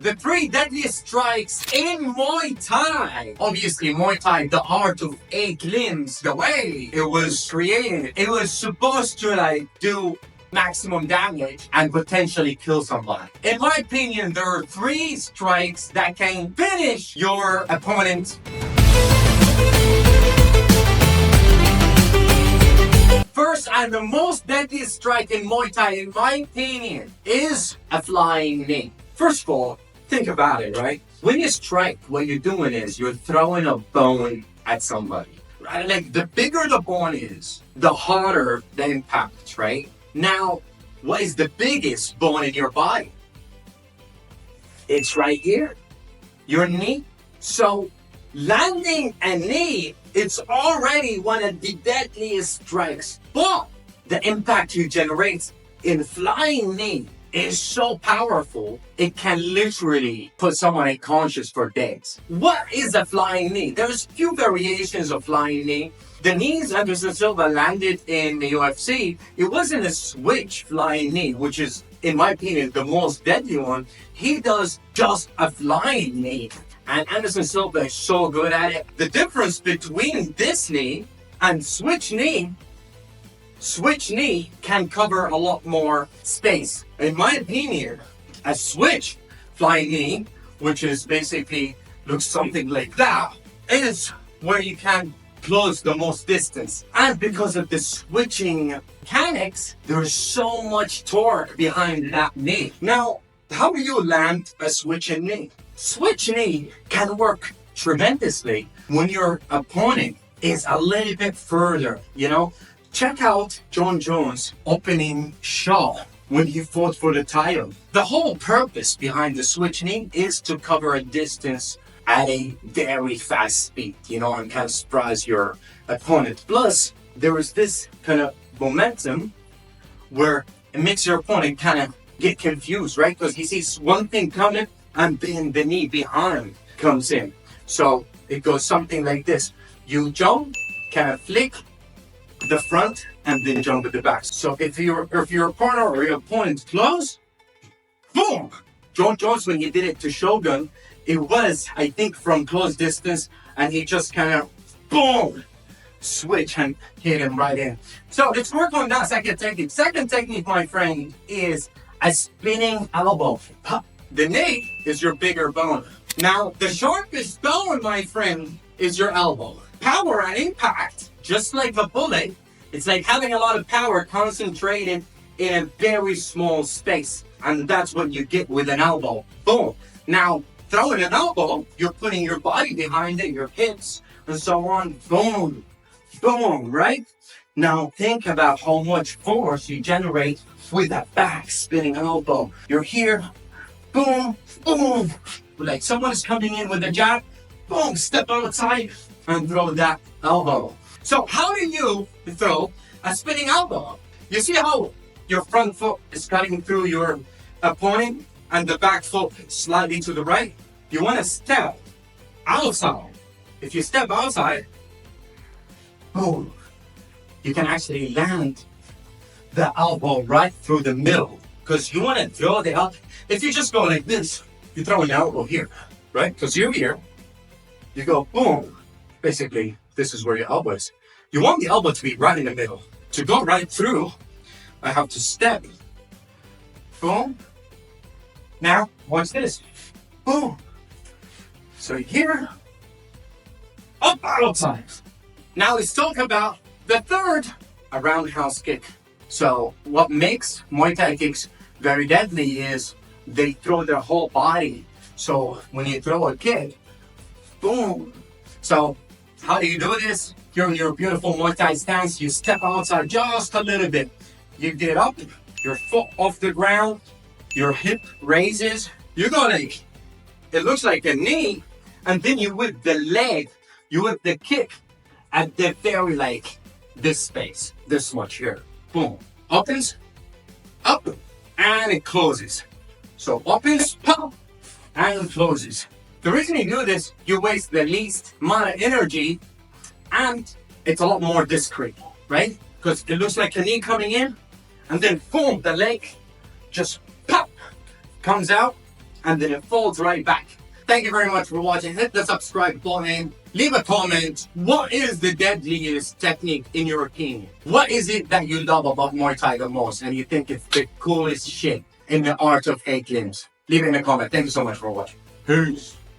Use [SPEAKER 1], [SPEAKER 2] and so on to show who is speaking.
[SPEAKER 1] The 3 deadliest strikes in Muay Thai. Obviously, Muay Thai, the art of 8 limbs, the way it was created, it was supposed to do maximum damage and potentially kill somebody. In my opinion, there are 3 strikes that can finish your opponent. First and the most deadliest strike in Muay Thai, in my opinion, is a flying knee. First of all, think about it, right? When you strike, what you're doing is you're throwing a bone at somebody. Right? Like, the bigger the bone is, the harder the impact, right? Now, what is the biggest bone in your body? It's right here, your knee. So, landing a knee, it's already one of the deadliest strikes. But the impact you generate in flying knee is so powerful, it can literally put someone unconscious for days. What is a flying knee? There's a few variations of flying knee. The knees Anderson Silva landed in the UFC, it wasn't a switch flying knee, which is, in my opinion, the most deadly one. He does just a flying knee, and Anderson Silva is so good at it. The difference between this knee and switch knee can cover a lot more space. In my opinion, a switch flying knee, which is basically looks something like that, is where you can close the most distance. And because of the switching mechanics, there's so much torque behind that knee. Now, how do you land a switching knee? Switch knee can work tremendously when your opponent is a little bit further, Check out John Jones' opening shot when he fought for the title. The whole purpose behind the switch knee is to cover a distance at a very fast speed, and kind of surprise your opponent. Plus, there is this kind of momentum where it makes your opponent kind of get confused, right? Because he sees one thing coming and then the knee behind comes in. So it goes something like this. You jump, kind of flick the front, and then jump at the back. So if your partner or your opponent's close, boom! John Jones, when he did it to Shogun, it was, I think, from close distance, and he just kind of, boom, switch and hit him right in. So let's work on that second technique. Second technique, my friend, is a spinning elbow. The knee is your bigger bone. Now, the sharpest bone, my friend, is your elbow. Power and impact, just like a bullet, it's like having a lot of power concentrated in a very small space. And that's what you get with an elbow. Boom. Now, throwing an elbow, you're putting your body behind it, your hips, and so on. Boom. Boom, right? Now, think about how much force you generate with that back spinning elbow. You're here. Boom. Boom. Like someone is coming in with a jab. Boom. Step outside and throw that elbow. So how do you throw a spinning elbow? You see how your front foot is cutting through your opponent and the back foot slightly to the right? You want to step outside. If you step outside, boom, you can actually land the elbow right through the middle. Because you want to throw the elbow. If you just go like this, you throw an elbow here, right? Because you're here, you go boom. Basically, this is where your elbow is. You want the elbow to be right in the middle. To go right through, I have to step. Boom. Now, watch this. Boom. So here, up outside. Now let's talk about the third, a roundhouse kick. So what makes Muay Thai kicks very deadly is they throw their whole body. So when you throw a kick, boom. So how do you do this? You're in your beautiful Muay Thai stance. You step outside just a little bit. You get up, your foot off the ground, your hip raises. You go like, it looks like a knee, and then you whip the leg, you whip the kick at the very this space, this much here. Boom. Opens, up, and it closes. So opens, pop, and it closes. The reason you do this, you waste the least amount of energy, and it's a lot more discreet, right? Because it looks like a knee coming in, and then boom, the leg just pop, comes out, and then it folds right back. Thank you very much for watching. Hit the subscribe button. Leave a comment. What is the deadliest technique in your opinion? What is it that you love about Muay Thai the most and you think it's the coolest shit in the art of 8 limbs? Leave it in the comment. Thank you so much for watching. Peace.